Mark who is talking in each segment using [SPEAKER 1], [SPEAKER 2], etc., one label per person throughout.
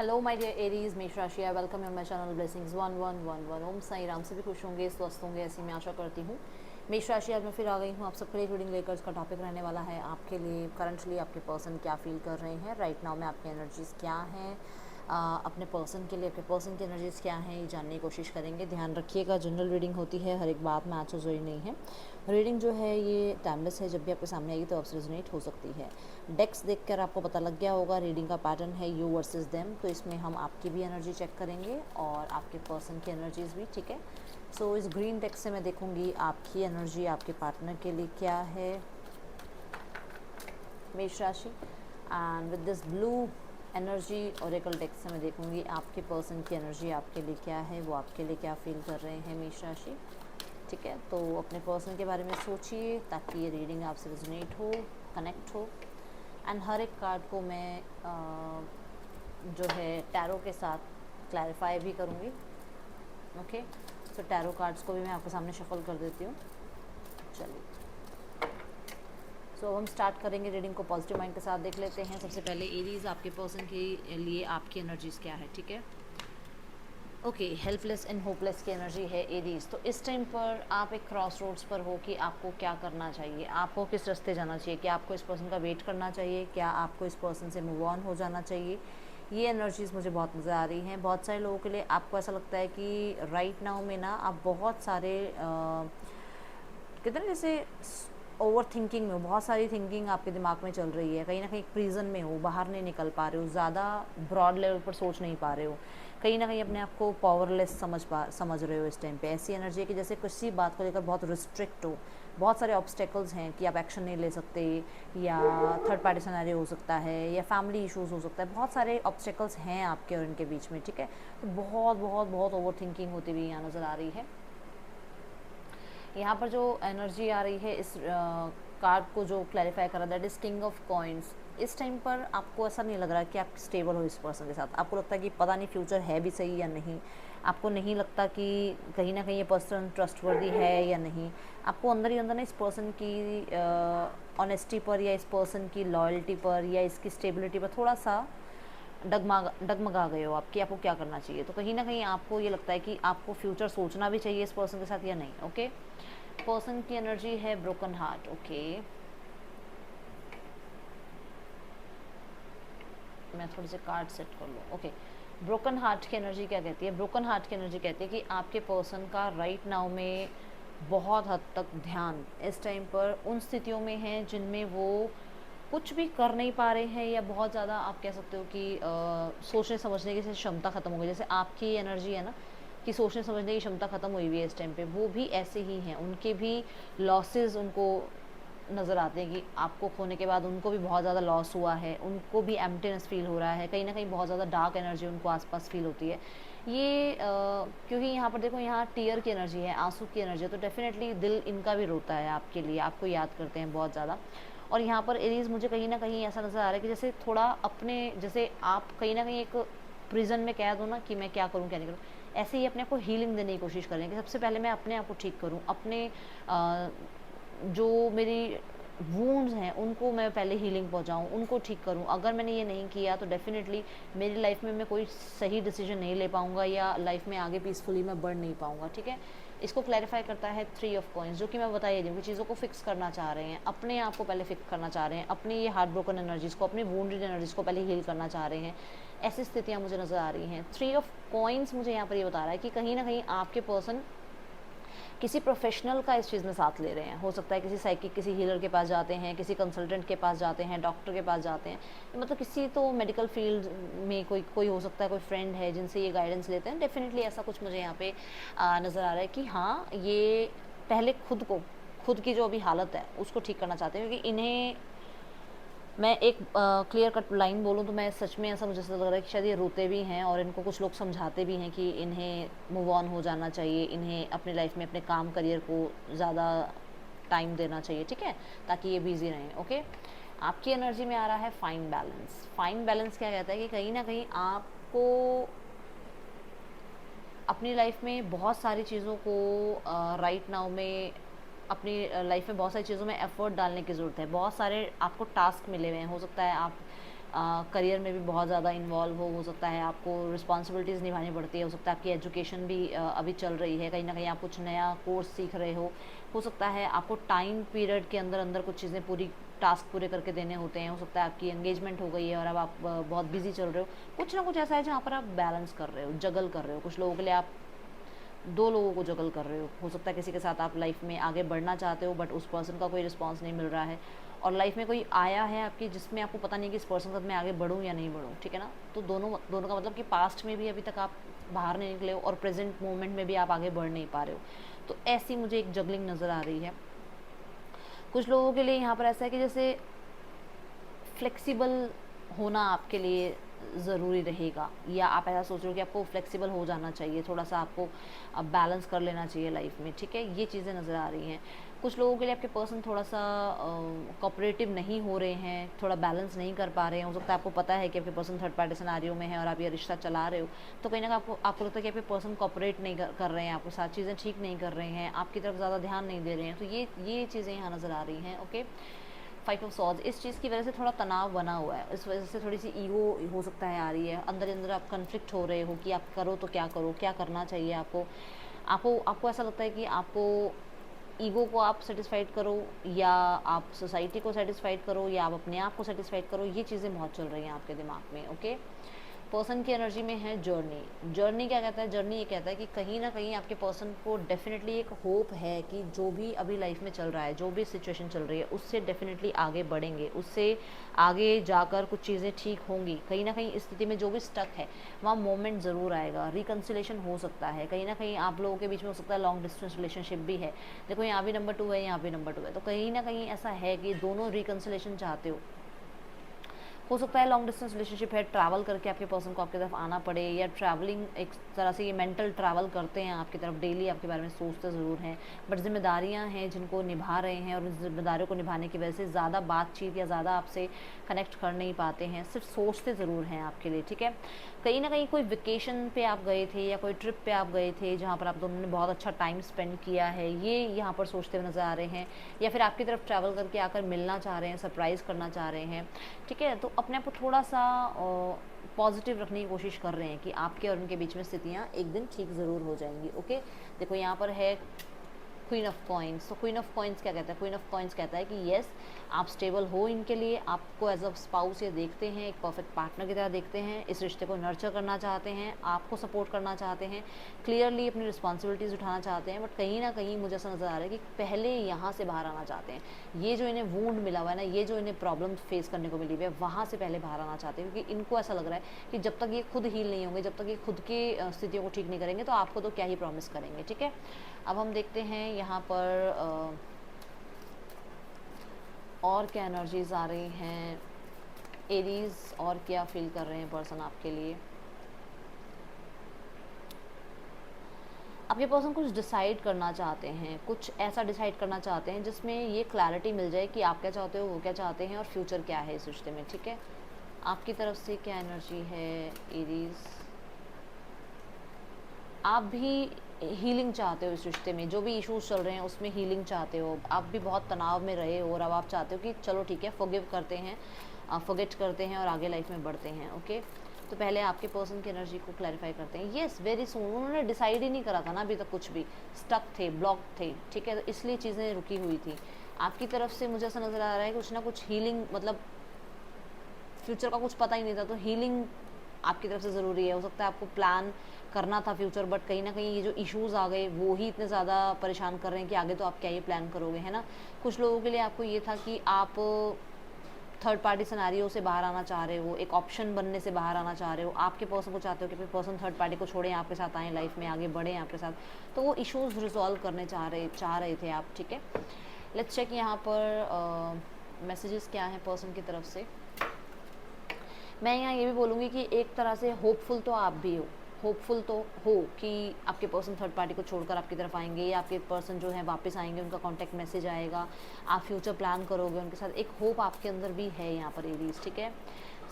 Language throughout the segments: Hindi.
[SPEAKER 1] हेलो माय डियर एरीज, मेष राशि। Welcome your my channel blessings 1111। ओम साई राम। से भी खुश होंगे, स्वस्थ होंगे, ऐसी मैं आशा करती हूँ। मेष राशि, आज मैं फिर आ गई हूँ आप सबके लिए रीडिंग लेकर। इसका टॉपिक रहने वाला है आपके लिए करंटली आपके पर्सन क्या फील कर रहे हैं राइट नाउ में, आपकी एनर्जीज क्या हैं अपने पर्सन के लिए। आपके पर्सन की एनर्जीज क्या हैं ये जानने की कोशिश करेंगे। ध्यान रखिएगा, जनरल रीडिंग होती है, हर एक बात मैच हो जोई नहीं है। रीडिंग जो है ये टाइमलेस है, जब भी आपके सामने आएगी तो आपसे रेजोनेट हो सकती है। डेक्स देखकर आपको पता लग गया होगा रीडिंग का पैटर्न है यू वर्सेस देम। तो इसमें हम आपकी भी एनर्जी चेक करेंगे और आपके पर्सन की एनर्जीज भी, ठीक है। सो इस ग्रीन डेक से मैं देखूंगी आपकी एनर्जी आपके पार्टनर के लिए क्या है, मेष राशि। And with this blue energy Oracle deck से मैं देखूंगी आपके पर्सन की एनर्जी आपके लिए क्या है, वो आपके लिए क्या फील कर रहे हैं, मेष राशि। ठीक है, तो अपने पर्सन के बारे में सोचिए ताकि ये रीडिंग आपसे रेजोनेट हो, कनेक्ट हो। एंड हर एक कार्ड को मैं जो है टैरो के साथ क्लैरिफाई भी करूँगी। ओके, तो टैरो कार्ड्स को भी मैं आपके सामने शफल कर देती हूँ। चलिए, सो हम स्टार्ट करेंगे रीडिंग को पॉजिटिव माइंड के साथ। देख लेते हैं सबसे पहले एरीज, आपके पर्सन के लिए आपकी एनर्जीज क्या है, ठीक है। ओके, हेल्पलेस एंड होपलेस की एनर्जी है एरीज। तो इस टाइम पर आप एक क्रॉस रोड्स पर हो कि आपको क्या करना चाहिए, आपको किस रास्ते जाना चाहिए। क्या आपको इस पर्सन का वेट करना चाहिए, क्या आपको इस पर्सन से मूव ऑन हो जाना चाहिए। ये एनर्जीज़ मुझे बहुत नज़र आ रही हैं। बहुत सारे लोगों के लिए आपको ऐसा लगता है कि राइट नाउ में ना आप बहुत सारे कहते हैं जैसे ओवर थिंकिंग में हो, बहुत सारी थिंकिंग आपके दिमाग में चल रही है। कहीं ना कहीं एक प्रिजन में हो, बाहर नहीं निकल पा रहे हो, ज़्यादा ब्रॉड लेवल पर सोच नहीं पा रहे हो। कहीं ना कहीं अपने आप को पावरलेस समझ रहे हो इस टाइम पे। ऐसी एनर्जी है कि जैसे किसी बात को लेकर बहुत रिस्ट्रिक्ट हो, बहुत सारे ऑब्स्टेकल्स हैं कि आप एक्शन नहीं ले सकते, या थर्ड पार्टी सिनेरियो हो सकता है, या फैमिली इश्यूज़ हो सकता है। बहुत सारे ऑब्स्टेकल्स हैं आपके और इनके बीच में, ठीक है। तो बहुत बहुत बहुत ओवर थिंकिंग होती हुई यहाँ नज़र आ रही है। यहाँ पर जो एनर्जी आ रही है इस कार्ड को जो क्लैरिफाई कर रहा है, that is king of coins. इस टाइम पर आपको ऐसा नहीं लग रहा कि आप स्टेबल हो इस पर्सन के साथ। आपको लगता है कि पता नहीं फ्यूचर है भी सही या नहीं। आपको नहीं लगता कि कहीं ना कहीं ये पर्सन ट्रस्टवर्दी है या नहीं। आपको अंदर ही अंदर ना इस पर्सन की ऑनेस्टी पर, या इस पर्सन की लॉयल्टी पर, या इसकी स्टेबिलिटी पर थोड़ा सा डगमगा गए हो आपकी, आपको क्या करना चाहिए। तो कहीं ना कहीं आपको ये लगता है कि आपको फ्यूचर सोचना भी चाहिए इस पर्सन के साथ या नहीं। ओके, पर्सन की एनर्जी है ब्रोकन हार्ट। ओके, मैं थोड़े से कार्ड सेट कर लूँ। ओके, ब्रोकन हार्ट की एनर्जी क्या कहती है? ब्रोकन हार्ट की एनर्जी कहती है कि आपके पर्सन का राइट नाउ में बहुत हद तक ध्यान इस टाइम पर उन स्थितियों में है जिनमें वो कुछ भी कर नहीं पा रहे हैं, या बहुत ज़्यादा आप कह सकते हो कि सोचने समझने की क्षमता ख़त्म हो गई। जैसे आपकी एनर्जी है ना कि सोचने समझने की क्षमता ख़त्म हुई हुई है इस टाइम पे, वो भी ऐसे ही हैं। उनके भी लॉसेस उनको नज़र आते हैं कि आपको खोने के बाद उनको भी बहुत ज़्यादा लॉस हुआ है, उनको भी एम्प्टीनेस फील हो रहा है, कहीं ना कहीं बहुत ज़्यादा डार्क एनर्जी उनको आसपास फील होती है। ये क्योंकि यहाँ पर देखो, यहाँ टीयर की एनर्जी है, आंसू की एनर्जी है, तो डेफिनेटली दिल इनका भी रोता है आपके लिए, आपको याद करते हैं बहुत ज़्यादा। और यहाँ पर एरीज मुझे कहीं ना कहीं ऐसा नज़र आ रहा है कि जैसे थोड़ा अपने, जैसे आप कहीं ना कहीं एक प्रिजन में कैद हो ना कि मैं क्या करूँ क्या नहीं करूँ, ऐसे ही अपने आप को हीलिंग देने की कोशिश करें कि सबसे पहले मैं अपने आप को ठीक करूँ, अपने जो मेरी वूंड्स हैं उनको मैं पहले हीलिंग पहुंचाऊं, उनको ठीक करूं। अगर मैंने ये नहीं किया तो डेफिनेटली मेरी लाइफ में मैं कोई सही डिसीजन नहीं ले पाऊंगा, या लाइफ में आगे पीसफुली मैं बढ़ नहीं पाऊंगा, ठीक है। इसको क्लैरिफाई करता है 3 ऑफ कॉइंस, जो कि मैं बता ही दी हूँ कि चीज़ों को फिक्स करना चाह रहे हैं, अपने आप को पहले फिक्स करना चाह रहे हैं, अपनी ये हार्ट ब्रोकन एनर्जीज़ को, अपनी वूंडेड एनर्जीज़ को पहले हील करना चाह रहे हैं। ऐसी स्थितियाँ मुझे नज़र आ रही हैं। 3 ऑफ कॉइंस मुझे यहाँ पर ये बता रहा है कि कहीं ना कहीं आपके पर्सन किसी प्रोफेशनल का इस चीज़ में साथ ले रहे हैं। हो सकता है किसी साइकिक, किसी हीलर के पास जाते हैं, किसी कंसल्टेंट के पास जाते हैं, डॉक्टर के पास जाते हैं, मतलब किसी तो मेडिकल फील्ड में कोई कोई हो सकता है, कोई फ्रेंड है जिनसे ये गाइडेंस लेते हैं। डेफिनेटली ऐसा कुछ मुझे यहाँ पे नज़र आ रहा है कि हाँ, ये पहले खुद की जो अभी हालत है उसको ठीक करना चाहते हैं। क्योंकि इन्हें मैं एक क्लियर कट लाइन बोलूँ तो मैं सच में ऐसा मुझे ऐसा लग रहा है कि शायद ये रोते भी हैं, और इनको कुछ लोग समझाते भी हैं कि इन्हें मूव ऑन हो जाना चाहिए, इन्हें अपने लाइफ में अपने काम करियर को ज़्यादा टाइम देना चाहिए, ठीक है, ताकि ये बिजी रहें। ओके, आपकी एनर्जी में आ रहा है फाइन बैलेंस। फाइन बैलेंस क्या कहता है कि कहीं ना कहीं आपको अपनी लाइफ में बहुत सारी चीज़ों को राइट नाउ में अपनी लाइफ में बहुत सारी चीज़ों में एफर्ट डालने की ज़रूरत है। बहुत सारे आपको टास्क मिले हुए हैं। हो सकता है आप करियर में भी बहुत ज़्यादा इन्वॉल्व हो सकता है आपको रिस्पॉन्सिबिलिटीज़ निभानी पड़ती है, हो सकता है आपकी एजुकेशन भी अभी चल रही है, कहीं ना कहीं आप कुछ नया कोर्स सीख रहे हो सकता है आपको टाइम पीरियड के अंदर अंदर कुछ चीज़ें पूरी टास्क पूरे करके देने होते हैं, हो सकता है आपकी एंगेजमेंट हो गई है और अब आप बहुत बिजी चल रहे हो, कुछ ना कुछ ऐसा है जहाँ पर आप बैलेंस कर रहे हो, जगल कर रहे हो। कुछ लोगों के लिए आप 2 लोगों को जगल कर रहे हो सकता है किसी के साथ आप लाइफ में आगे बढ़ना चाहते हो बट उस पर्सन का कोई रिस्पॉन्स नहीं मिल रहा है, और लाइफ में कोई आया है आपकी जिसमें आपको पता नहीं कि इस पर्सन के साथ मैं आगे बढ़ूँ या नहीं बढ़ूँ, ठीक है ना। तो दोनों दोनों का मतलब कि पास्ट में भी अभी तक आप बाहर नहीं निकले हो और प्रेजेंट मोमेंट में भी आप आगे बढ़ नहीं पा रहे हो, तो ऐसी मुझे एक जगलिंग नज़र आ रही है। कुछ लोगों के लिए यहाँ पर ऐसा है कि जैसे फ्लेक्सिबल होना आपके लिए ज़रूरी रहेगा, या आप ऐसा सोच रहे हो कि आपको फ्लेक्सिबल हो जाना चाहिए, थोड़ा सा आपको बैलेंस कर लेना चाहिए लाइफ में, ठीक है, ये चीज़ें नज़र आ रही हैं। कुछ लोगों के लिए आपके पर्सन थोड़ा सा कोऑपरेटिव नहीं हो रहे हैं, थोड़ा बैलेंस नहीं कर पा रहे हैं, हो सकता है आपको पता है कि आपके पर्सन थर्ड पार्टी सिनेरियो में है और आप ये रिश्ता चला रहे हो, तो कहीं ना कहीं आपको लगता है कि आपके पर्सन कोऑपरेट नहीं कर रहे हैं, आपके साथ चीज़ें ठीक नहीं कर रहे हैं, आपकी तरफ ज़्यादा ध्यान नहीं दे रहे हैं, तो ये चीज़ें यहाँ नज़र आ रही हैं। ओके, 5 ऑफ सॉर्ड्स, इस चीज़ की वजह से थोड़ा तनाव बना हुआ है, इस वजह से थोड़ी सी ईगो हो सकता है आ रही है, अंदर अंदर आप कन्फ्लिक्ट हो रहे हो कि आप करो तो क्या करो, क्या करना चाहिए आपको। आपको ऐसा लगता है कि आपको ईगो को आप सेटिस्फाइड करो या आप सोसाइटी को सेटिस्फाइड करो या आप अपने आप को सेटिस्फाइड करो, ये चीज़ें बहुत चल रही हैं आपके दिमाग में। ओके, पर्सन की एनर्जी में है जर्नी क्या कहता है, जर्नी ये कहता है कि कहीं ना कहीं आपके पर्सन को डेफिनेटली एक होप है कि जो भी अभी लाइफ में चल रहा है, जो भी सिचुएशन चल रही है, उससे डेफिनेटली आगे बढ़ेंगे, उससे आगे जाकर कुछ चीज़ें ठीक होंगी, कहीं ना कहीं इस स्थिति में जो भी स्टक है वहाँ मोमेंट ज़रूर आएगा, रिकन्सिलेशन हो सकता है, कहीं ना कहीं आप लोगों के बीच में हो सकता है लॉन्ग डिस्टेंस रिलेशनशिप भी है, देखो यहाँ भी नंबर 2 है, यहाँ भी नंबर 2 है, तो कहीं ना कहीं ऐसा है कि दोनों रिकन्सिलेशन चाहते हो सकता है लॉन्ग डिस्टेंस रिलेशनशिप है, ट्रैवल करके आपके पर्सन को आपकी तरफ आना पड़े, या ट्रैवलिंग एक तरह से ये मेंटल ट्रैवल करते हैं आपकी तरफ, डेली आपके बारे में सोचते ज़रूर हैं, बट जिम्मेदारियां हैं जिनको निभा रहे हैं और उन जिम्मेदारियों को निभाने की वजह से ज़्यादा बातचीत या ज़्यादा आपसे कनेक्ट कर नहीं पाते हैं, सिर्फ सोचते ज़रूर हैं आपके लिए, ठीक है। कहीं ना कहीं कोई वेकेशन पे आप गए थे या कोई ट्रिप पे आप गए थे जहाँ पर आप दोनों ने बहुत अच्छा टाइम स्पेंड किया है, ये यहाँ पर सोचते हुए नज़र आ रहे हैं, या फिर आपकी तरफ ट्रैवल करके आकर मिलना चाह रहे हैं, सरप्राइज़ करना चाह रहे हैं, ठीक है। तो अपने आप को थोड़ा सा पॉजिटिव रखने की कोशिश कर रहे हैं कि आपके और उनके बीच में स्थितियाँ एक दिन ठीक ज़रूर हो जाएंगी। ओके, देखो यहाँ पर है क्वीन ऑफ कॉइन्स, तो क्वीन ऑफ कॉइन्स क्या कहता है, क्वीन ऑफ कॉइन्स कहता है कि येस आप स्टेबल हो इनके लिए, आपको एज अ स्पाउस ये देखते हैं, एक परफेक्ट पार्टनर की तरह देखते हैं, इस रिश्ते को नर्चर करना चाहते हैं, आपको सपोर्ट करना चाहते हैं, क्लियरली अपनी रिस्पॉन्सिबिलिटीज़ उठाना चाहते हैं, बट कहीं ना कहीं मुझे ऐसा नज़र आ रहा है कि पहले यहाँ से बाहर आना चाहते हैं, ये जो इन्हें वूंड मिला हुआ है ना, ये जो इन्हें प्रॉब्लम फेस करने को मिली हुई है, वहाँ से पहले बाहर आना चाहते हैं, क्योंकि इनको ऐसा लग रहा है कि जब तक ये खुद हील नहीं होंगे, जब तक ये खुद की स्थितियों को ठीक नहीं करेंगे, तो आपको तो क्या ही प्रॉमिस करेंगे, ठीक है। अब हम देखते हैं यहाँ पर और क्या एनर्जीज आ रही हैं एरीज, और क्या फील कर रहे हैं पर्सन आपके लिए। आपके पर्सन कुछ डिसाइड करना चाहते हैं, कुछ ऐसा डिसाइड करना चाहते हैं जिसमें ये क्लैरिटी मिल जाए कि आप क्या चाहते हो, वो क्या चाहते हैं और फ्यूचर क्या है इस रिश्ते में, ठीक है। आपकी तरफ से क्या एनर्जी है एरीज, आप भी हीलिंग चाहते हो इस रिश्ते में, जो भी इश्यूज चल रहे हैं उसमें हीलिंग चाहते हो, आप भी बहुत तनाव में रहे हो और अब आप चाहते हो कि चलो ठीक है फॉरगिव करते हैं, फॉरगेट करते हैं और आगे लाइफ में बढ़ते हैं। ओके, तो पहले आपके पर्सन की एनर्जी को क्लैरिफाई करते हैं। येस, वेरी सून, उन्होंने डिसाइड ही नहीं करा था ना अभी तक कुछ भी, स्टक थे, ब्लॉक थे, ठीक है, तो इसलिए चीज़ें रुकी हुई थी। आपकी तरफ से मुझे ऐसा नज़र आ रहा है कुछ ना कुछ हीलिंग, मतलब फ्यूचर का कुछ पता ही नहीं था, तो हीलिंग आपकी तरफ से ज़रूरी है। हो सकता है आपको प्लान करना था फ्यूचर, बट कहीं ना कहीं ये जो इश्यूज़ आ गए वो ही इतने ज़्यादा परेशान कर रहे हैं कि आगे तो आप क्या ये प्लान करोगे, है ना। कुछ लोगों के लिए आपको ये था कि आप थर्ड पार्टी सिनेरियो से बाहर आना चाह रहे हो, एक ऑप्शन बनने से बाहर आना चाह रहे हो, आपके पर्सन को चाहते हो कि पर्सन थर्ड पार्टी को छोड़ें, आपके साथ आएँ, लाइफ में आगे बढ़ें आपके साथ, तो वो इश्यूज़ रिजॉल्व करने चाह रहे थे आप, ठीक है। लेट्स चेक यहाँ पर मैसेजेस क्या हैं पर्सन की तरफ से। मैं यहाँ ये भी बोलूँगी कि एक तरह से होपफुल तो आप भी हो, होपफुल तो हो कि आपके पर्सन थर्ड पार्टी को छोड़कर आपकी तरफ आएंगे, या आपके पर्सन जो है वापस आएंगे, उनका कांटेक्ट मैसेज आएगा, आप फ्यूचर प्लान करोगे उनके साथ, एक होप आपके अंदर भी है यहाँ पर एरीज, ठीक है।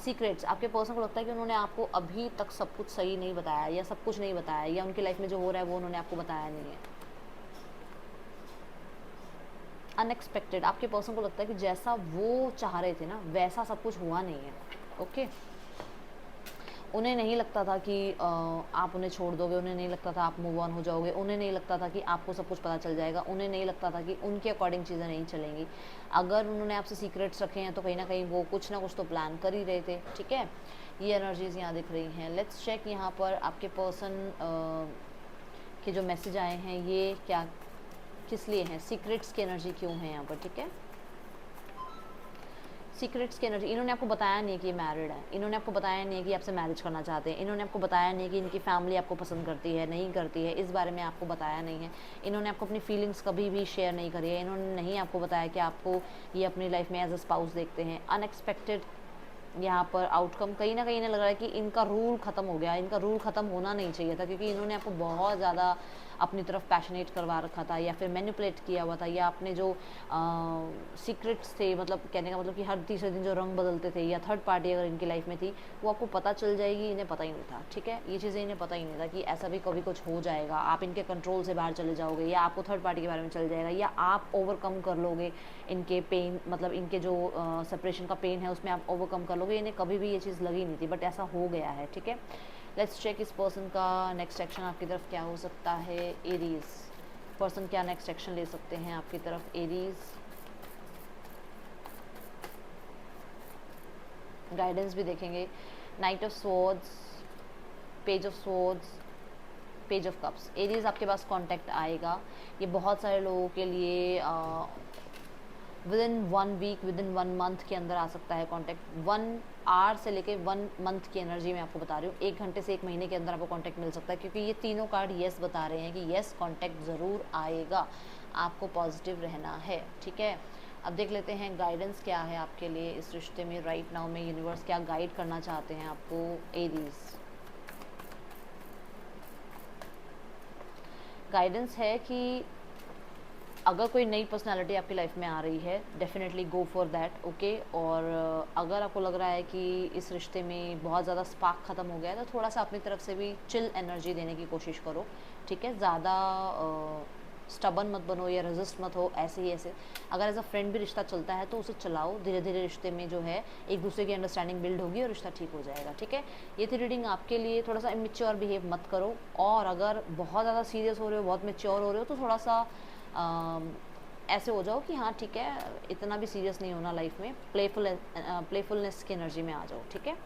[SPEAKER 1] सीक्रेट्स, आपके पर्सन को लगता है कि उन्होंने आपको अभी तक सब कुछ सही नहीं बताया या सब कुछ नहीं बताया, या उनकी लाइफ में जो हो रहा है वो उन्होंने आपको बताया नहीं है। अनएक्सपेक्टेड, आपके पर्सन को लगता है कि जैसा वो चाह रहे थे ना वैसा सब कुछ हुआ नहीं है, ओके। उन्हें नहीं लगता था कि आप उन्हें छोड़ दोगे, उन्हें नहीं लगता था आप मूव ऑन हो जाओगे, उन्हें नहीं लगता था कि आपको सब कुछ पता चल जाएगा, उन्हें नहीं लगता था कि उनके अकॉर्डिंग चीज़ें नहीं चलेंगी। अगर उन्होंने आपसे सीक्रेट्स रखे हैं तो कहीं ना कहीं वो कुछ ना कुछ तो प्लान कर ही रहे थे, ठीक है। ये एनर्जीज यहाँ दिख रही हैं। लेट्स चेक यहाँ पर आपके पर्सन के जो मैसेज आए हैं ये क्या, किस लिए हैं, सीक्रेट्स की एनर्जी क्यों है यहाँ पर, ठीक है। सीक्रेट्स की एनर्जी, इन्होंने आपको बताया नहीं है कि ये मैरिड है, इन्होंने आपको बताया नहीं है कि आपसे मैरिज करना चाहते हैं, इन्होंने आपको बताया नहीं कि इनकी फैमिली आपको पसंद करती है नहीं करती है, इस बारे में आपको बताया नहीं है। इन्होंने आपको अपनी फीलिंग्स कभी भी शेयर नहीं करी है, इन्होंने नहीं आपको बताया कि आपको ये अपनी लाइफ में एज अ स्पाउस देखते हैं। अनएक्सपेक्टेड यहाँ पर आउटकम, कहीं ना कहीं इन्हें लग रहा है कि इनका रूल ख़त्म हो गया, इनका रूल ख़त्म होना नहीं चाहिए था, क्योंकि इन्होंने आपको बहुत ज़्यादा अपनी तरफ पैशनेट करवा रखा था या फिर मैनिपुलेट किया हुआ था, या अपने जो सीक्रेट्स थे, मतलब कहने का मतलब कि हर तीसरे दिन जो रंग बदलते थे, या थर्ड पार्टी अगर इनकी लाइफ में थी वो आपको पता चल जाएगी, इन्हें पता ही नहीं था, ठीक है। ये चीज़ें इन्हें पता ही नहीं था कि ऐसा भी कभी कुछ हो जाएगा, आप इनके कंट्रोल से बाहर चले जाओगे, या आपको थर्ड पार्टी के बारे में चल जाएगा, या आप ओवरकम कर लोगे इनके पेन, मतलब इनके जो सेपरेशन का पेन है उसमें आप ओवरकम कर लोगे। इन्हें कभी भी ये चीज़ लगी नहीं थी, बट ऐसा हो गया है, ठीक है। लेट्स चेक इस पर्सन का नेक्स्ट एक्शन आपकी तरफ क्या हो सकता है। एरीज पर्सन क्या नेक्स्ट एक्शन ले सकते हैं आपकी तरफ। एरीज गाइडेंस भी देखेंगे। Night of swords, page of swords, page of cups. Aries आपके पास कांटेक्ट आएगा, ये बहुत सारे लोगों के लिए within 1 week, within 1 month के अंदर आ सकता है कॉन्टैक्ट। 1 आवर से लेके 1 मंथ की एनर्जी मैं आपको बता रही हूँ, 1 घंटे से 1 महीने के अंदर आपको कॉन्टैक्ट मिल सकता है, क्योंकि ये तीनों कार्ड येस बता रहे हैं कि येस कॉन्टैक्ट ज़रूर आएगा, आपको पॉजिटिव रहना है, ठीक है। अब देख लेते हैं गाइडेंस क्या है आपके लिए इस रिश्ते में राइट नाउ में, यूनिवर्स क्या गाइड करना चाहते हैं आपको। एरीज गाइडेंस है कि अगर कोई नई पर्सनालिटी आपकी लाइफ में आ रही है, definitely go for that, okay. और अगर आपको लग रहा है कि इस रिश्ते में बहुत ज़्यादा स्पार्क ख़त्म हो गया है तो थोड़ा सा अपनी तरफ से भी चिल एनर्जी देने की कोशिश करो, ठीक है। ज़्यादा स्टबन मत बनो या रेजिस्ट मत हो ऐसे ही ऐसे। अगर एज अ फ्रेंड भी रिश्ता चलता है तो उसे चलाओ, धीरे धीरे रिश्ते में जो है एक दूसरे की अंडरस्टैंडिंग बिल्ड होगी और रिश्ता ठीक हो जाएगा, ठीक है। ये थी रीडिंग आपके लिए। थोड़ा सा इमेच्योर बिहेव मत करो, और अगर बहुत ज़्यादा सीरियस हो रहे हो, बहुत मेच्योर हो रहे हो तो थोड़ा सा ऐसे हो जाओ कि हाँ ठीक है, इतना भी सीरियस नहीं होना लाइफ में, प्लेफुलनेस की एनर्जी में आ जाओ, ठीक है।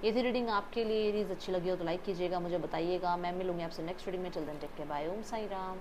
[SPEAKER 1] ये थी रीडिंग आपके लिए। रीज अच्छी लगी हो तो लाइक कीजिएगा, मुझे बताइएगा। मैं मिलूंगी आपसे नेक्स्ट रीडिंग में। चल दें टेक केयर, बाय, ओम साई राम।